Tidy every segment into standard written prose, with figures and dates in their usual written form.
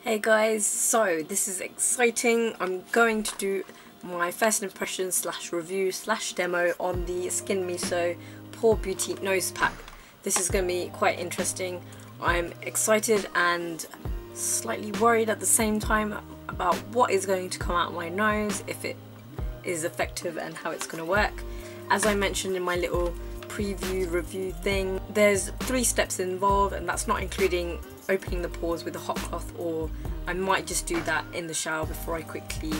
Hey guys, so this is exciting. I'm going to do my first impression / review / demo on the SKINMISO Pore Beauty Nose Pack. This is going to be quite interesting. I'm excited and slightly worried at the same time about what is going to come out my nose, if it is effective and how it's going to work. As I mentioned in my little preview review thing, there's 3 steps involved, and that's not including opening the pores with a hot cloth, or I might just do that in the shower before I quickly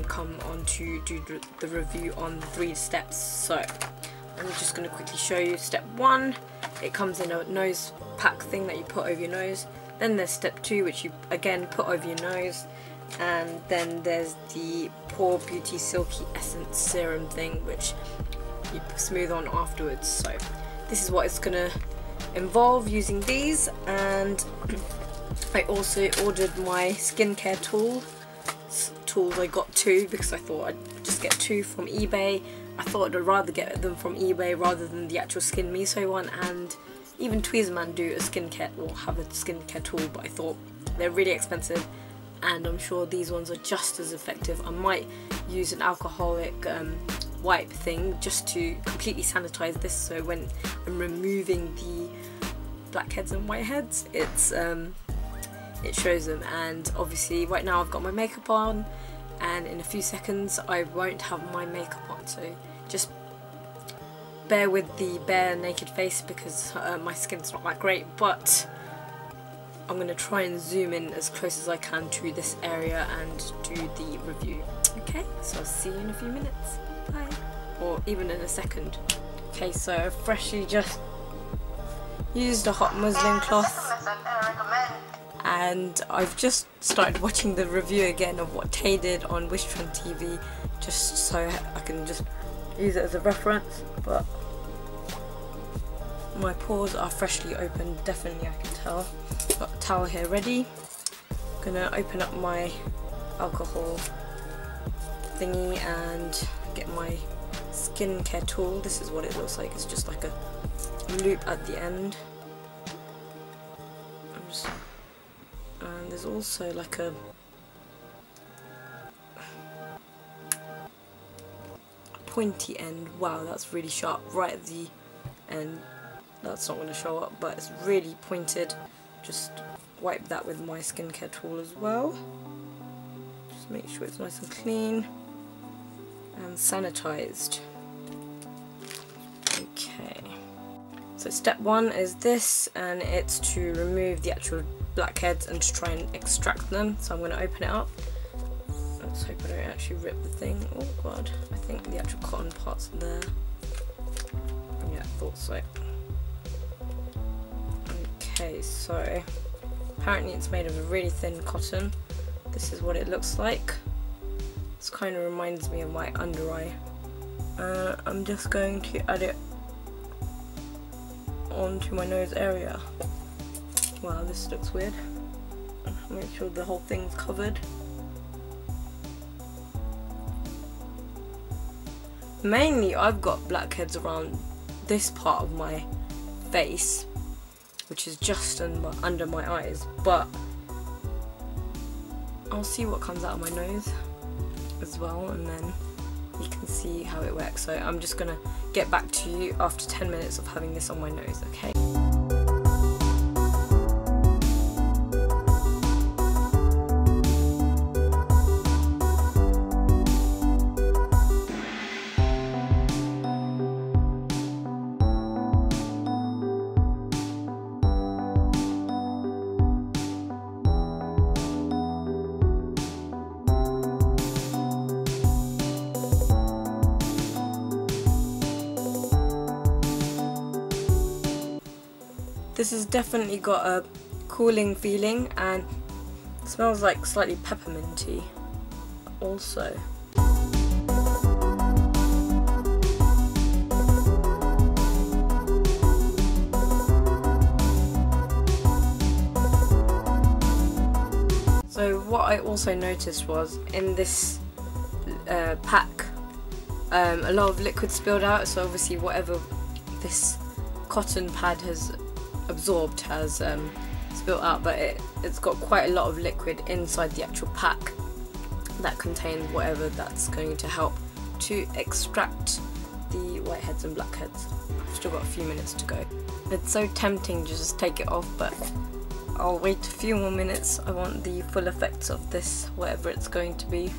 come on to do the review on the 3 steps. So I'm just going to quickly show you. Step 1, it comes in a nose pack thing that you put over your nose. Then there's step 2, which you again put over your nose, and then there's the Pore Beauty Silky Essence Serum thing, which you smooth on afterwards. So this is what it's going to involve using these. And I also ordered my skincare tools. I got 2 because I thought I'd just get 2 from eBay. I thought I'd rather get them from eBay rather than the actual SKINMISO one, and even Tweezerman do a skincare or have a skincare tool, but I thought they're really expensive and I'm sure these ones are just as effective. I might use an alcoholic wipe thing just to completely sanitize this, so when I'm removing the blackheads and whiteheads, it shows them. And obviously right now I've got my makeup on, and in a few seconds I won't have my makeup on, so just bear with the bare naked face because my skin's not that great, but I'm going to try and zoom in as close as I can to this area and do the review. Okay, so I'll see you in a few minutes. Bye. Or even in a second. Okay, so I've freshly just used a hot muslin cloth, and I've just started watching the review again of what Tay did on WISHtrend TV, just so I can just use it as a reference. But my pores are freshly open, definitely I can tell. Got a towel here ready. I'm gonna open up my alcohol thingy and get my skincare tool. This is what it looks like. It's just like a loop at the end. And there's also like a pointy end. Wow, that's really sharp right at the end. That's not going to show up, but it's really pointed. Just wipe that with my skincare tool as well. Just make sure it's nice and clean and sanitized. Okay, so step 1 is this, and it's to remove the actual blackheads and to try and extract them. So I'm going to open it up. Let's hope I don't actually rip the thing. Oh god, I think the actual cotton part's there. Yeah, I thought so. Okay, so apparently it's made of a really thin cotton. This is what it looks like. This kind of reminds me of my under eye. I'm just going to add it onto my nose area. Wow, this looks weird. Make sure the whole thing's covered. Mainly I've got blackheads around this part of my face, which is just under my eyes, but I'll see what comes out of my nose as well, and then you can see how it works. So I'm just gonna get back to you after 10 minutes of having this on my nose, okay? This has definitely got a cooling feeling and smells like slightly pepperminty also. So what I also noticed was in this pack a lot of liquid spilled out, so obviously whatever this cotton pad has absorbed has spilt out, but it's got quite a lot of liquid inside the actual pack that contains whatever that's going to help to extract the whiteheads and blackheads. I've still got a few minutes to go. It's so tempting to just take it off, but I'll wait a few more minutes. I want the full effects of this, whatever it's going to be.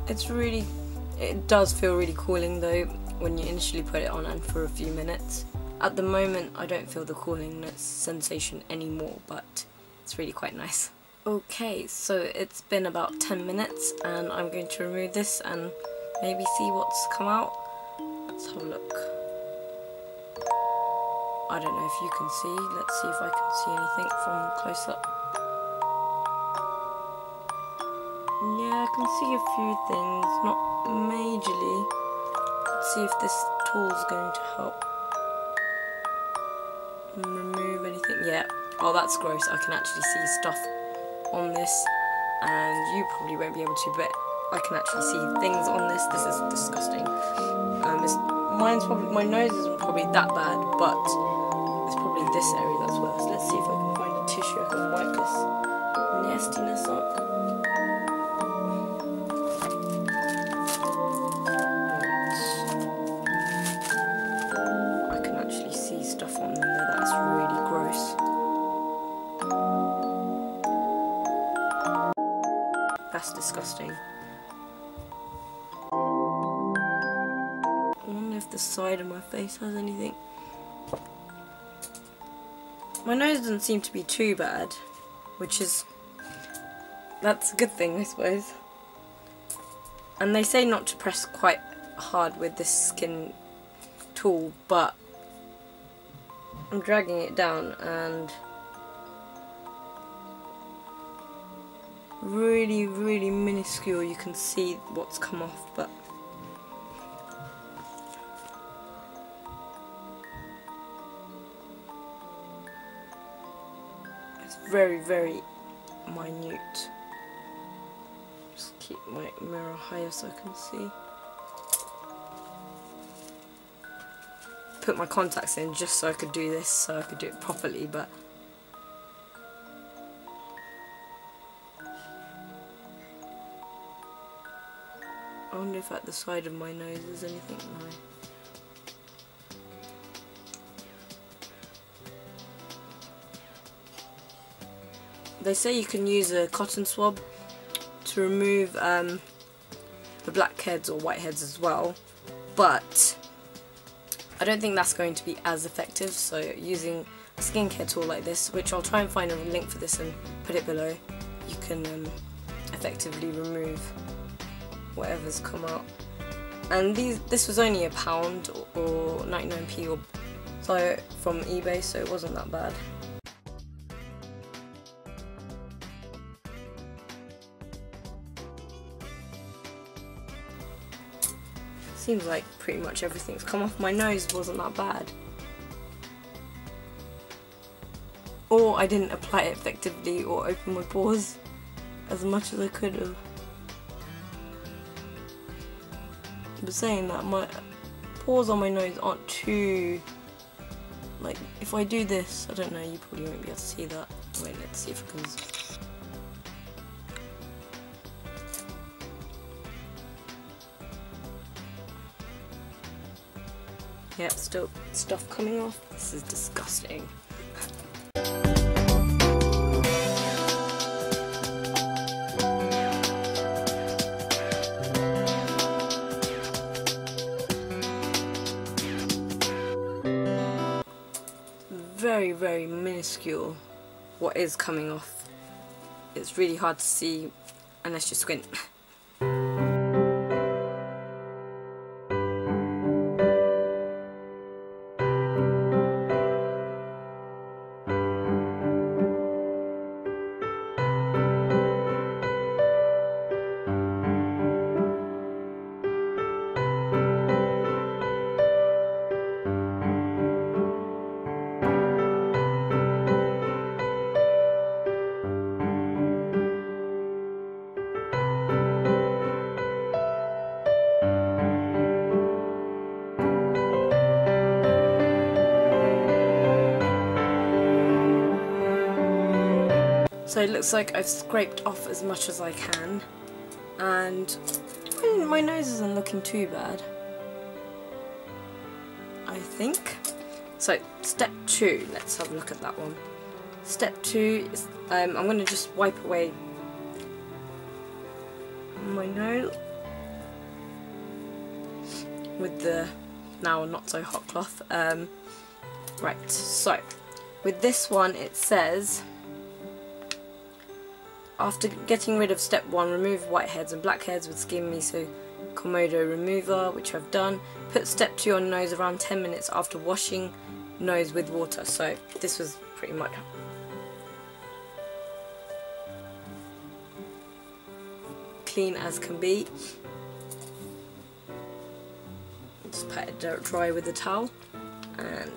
It does feel really cooling though when you initially put it on and for a few minutes. At the moment I don't feel the cooling sensation anymore, but it's really quite nice. Okay, so it's been about 10 minutes and I'm going to remove this and maybe see what's come out. Let's have a look. I don't know if you can see. Let's see if I can see anything from close up. Yeah, I can see a few things, not majorly. Let's see if this tool's going to help remove anything. Yeah. Oh, that's gross. I can actually see stuff on this, and you probably won't be able to, but I can actually see things on this. This is disgusting. My nose isn't probably that bad, but it's probably this area that's worse. Let's see if I can find a tissue I can wipe this nastiness up. I can actually see stuff on them there. That's really gross. That's disgusting. I wonder if the side of my face has anything. My nose doesn't seem to be too bad, that's a good thing, I suppose. And they say not to press quite hard with this skin tool, but I'm dragging it down and really, really minuscule. You can see what's come off, but it's very, very minute. Just keep my mirror higher so I can see. Put my contacts in just so I could do this, so I could do it properly, but I wonder if at the side of my nose there's anything. No. They say you can use a cotton swab to remove the blackheads or whiteheads as well, but I don't think that's going to be as effective. So using a skincare tool like this, which I'll try and find a link for this and put it below, you can effectively remove whatever's come out. And this was only £1 or 99p or so from eBay, so it wasn't that bad. Seems like pretty much everything's come off. My nose wasn't that bad. Or I didn't apply it effectively or open my pores as much as I could have. But saying that, my pores on my nose aren't too, like, if I do this, I don't know, you probably won't be able to see that. Wait, let's see if I can. Yep, still stuff coming off. This is disgusting. Very, very minuscule what is coming off. It's really hard to see unless you squint. So it looks like I've scraped off as much as I can, and my nose isn't looking too bad, I think. So step 2, let's have a look at that one. Step 2 is I'm going to just wipe away my nose with the now not so hot cloth. Right, so with this one it says, after getting rid of step 1, remove whiteheads and blackheads with SKINMISO Komodo remover, which I've done. Put step 2 on nose around 10 minutes after washing nose with water. So this was pretty much clean as can be. Just pat it dry with a towel, and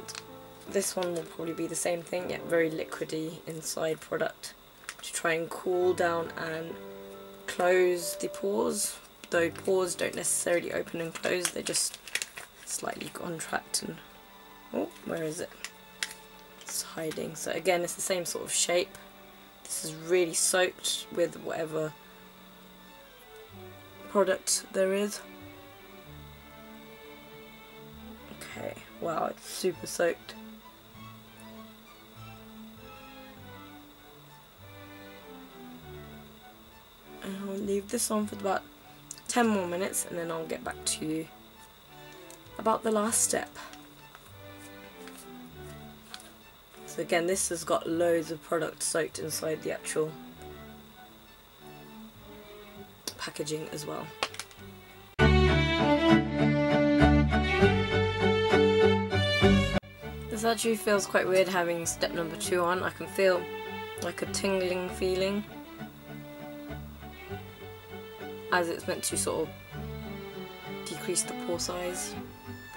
this one will probably be the same thing, yet very liquidy inside product to try and cool down and close the pores, though pores don't necessarily open and close, they just slightly contract and, oh, where is it? It's hiding. So again, it's the same sort of shape. This is really soaked with whatever product there is. Okay, wow, it's super soaked. And I'll leave this on for about 10 more minutes, and then I'll get back to you about the last step. So again, this has got loads of product soaked inside the actual packaging as well. This actually feels quite weird having step number 2 on. I can feel like a tingling feeling, as it's meant to sort of decrease the pore size,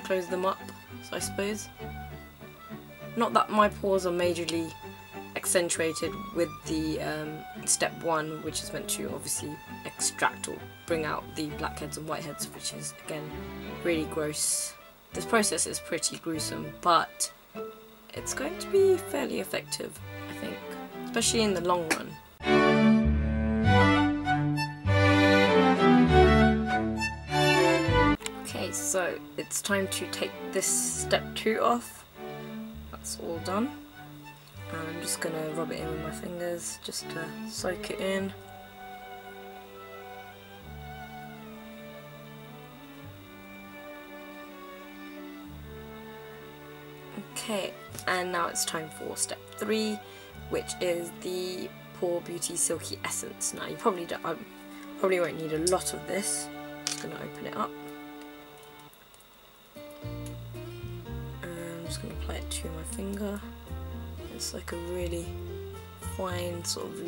close them up, so I suppose. Not that my pores are majorly accentuated with the step 1, which is meant to obviously extract or bring out the blackheads and whiteheads, which is again really gross. This process is pretty gruesome, but it's going to be fairly effective, I think, especially in the long run. Okay, so it's time to take this step 2 off. That's all done. And I'm just going to rub it in with my fingers just to soak it in. Okay, and now it's time for step 3, which is the Pore Beauty Silky Essence. Now you probably won't need a lot of this. I'm just going to open it up. And I'm just going to apply it to my finger. It's like a really fine sort of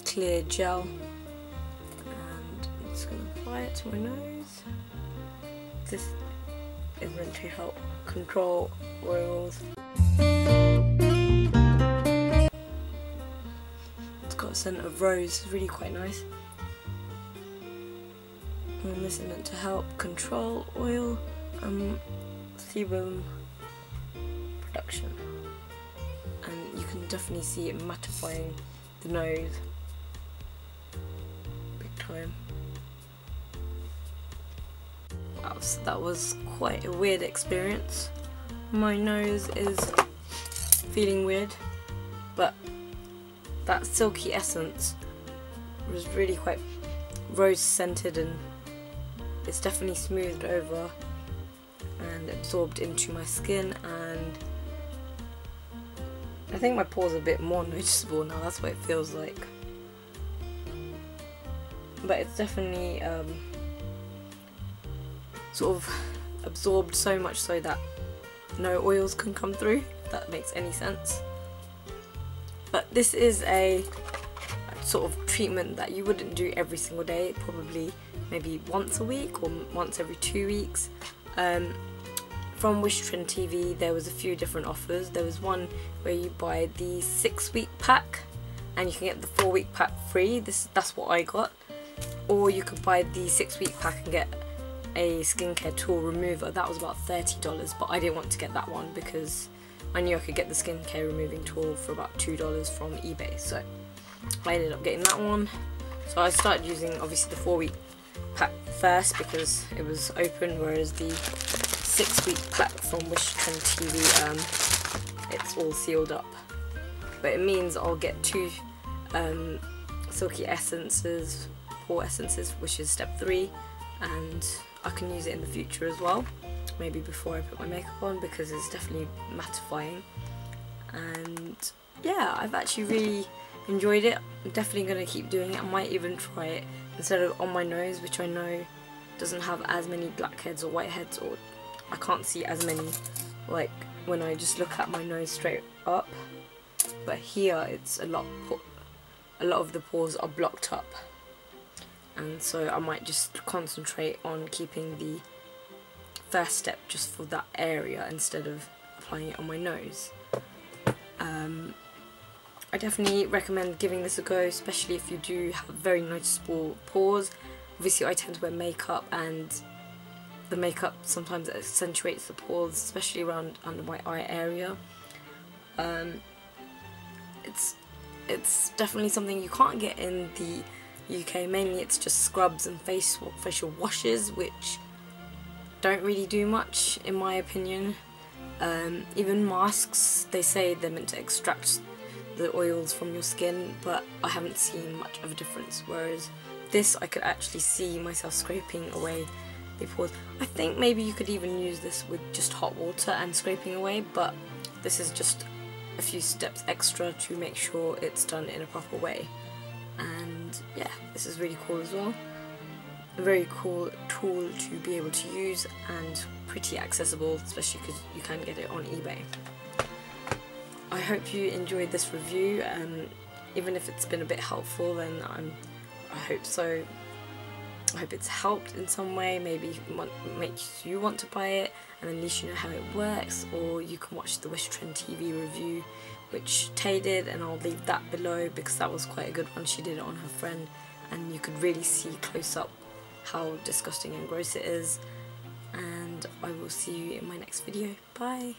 clear gel. And I'm just going to apply it to my nose. This is meant to help control oils. It's got a scent of rose, it's really quite nice. And this is meant to help control oil and sebum production. And you can definitely see it mattifying the nose big time. Wow, so that was quite a weird experience. My nose is feeling weird, but that silky essence was really quite rose scented, and it's definitely smoothed over and absorbed into my skin, and I think my pores are a bit more noticeable now. That's what it feels like, but it's definitely sort of absorbed so much so that no oils can come through, if that makes any sense. But this is a sort of treatment that you wouldn't do every single day, probably maybe once a week or once every 2 weeks. From WISHtrend TV there was a few different offers. There was one where you buy the 6-week pack and you can get the 4-week pack free. That's what I got. Or you could buy the 6-week pack and get a skincare tool remover. That was about $30, but I didn't want to get that one because I knew I could get the skincare removing tool for about $2 from eBay. So I ended up getting that one. So I started using obviously the 4-week pack first because it was open, whereas the 6-week pack from WISHtrend TV, it's all sealed up. But it means I'll get 2 silky essences, pore essences, which is step 3, and I can use it in the future as well, maybe before I put my makeup on, because it's definitely mattifying. And yeah, I've actually really enjoyed it. I'm definitely going to keep doing it. I might even try it instead of on my nose, which I know doesn't have as many blackheads or whiteheads, or I can't see as many like when I just look at my nose straight up. But here it's a lot of the pores are blocked up, and so I might just concentrate on keeping the first step just for that area instead of applying it on my nose. I definitely recommend giving this a go, especially if you do have very noticeable pores. Obviously I tend to wear makeup, and the makeup sometimes accentuates the pores, especially around under my eye area. It's definitely something you can't get in the UK. Mainly it's just scrubs and facial washes, which don't really do much in my opinion. Even masks, they say they're meant to extract the oils from your skin, but I haven't seen much of a difference, whereas this I could actually see myself scraping away the pores. I think maybe you could even use this with just hot water and scraping away, but this is just a few steps extra to make sure it's done in a proper way. And yeah, this is really cool as well. A very cool tool to be able to use, and pretty accessible, especially because you can get it on eBay. I hope you enjoyed this review, even if it's been a bit helpful, then I hope so. I hope it's helped in some way, maybe makes you want to buy it, and at least you know how it works. Or you can watch the WISHtrend TV review, which Tay did, and I'll leave that below because that was quite a good one. She did it on her friend, and you could really see close up how disgusting and gross it is. And I will see you in my next video. Bye!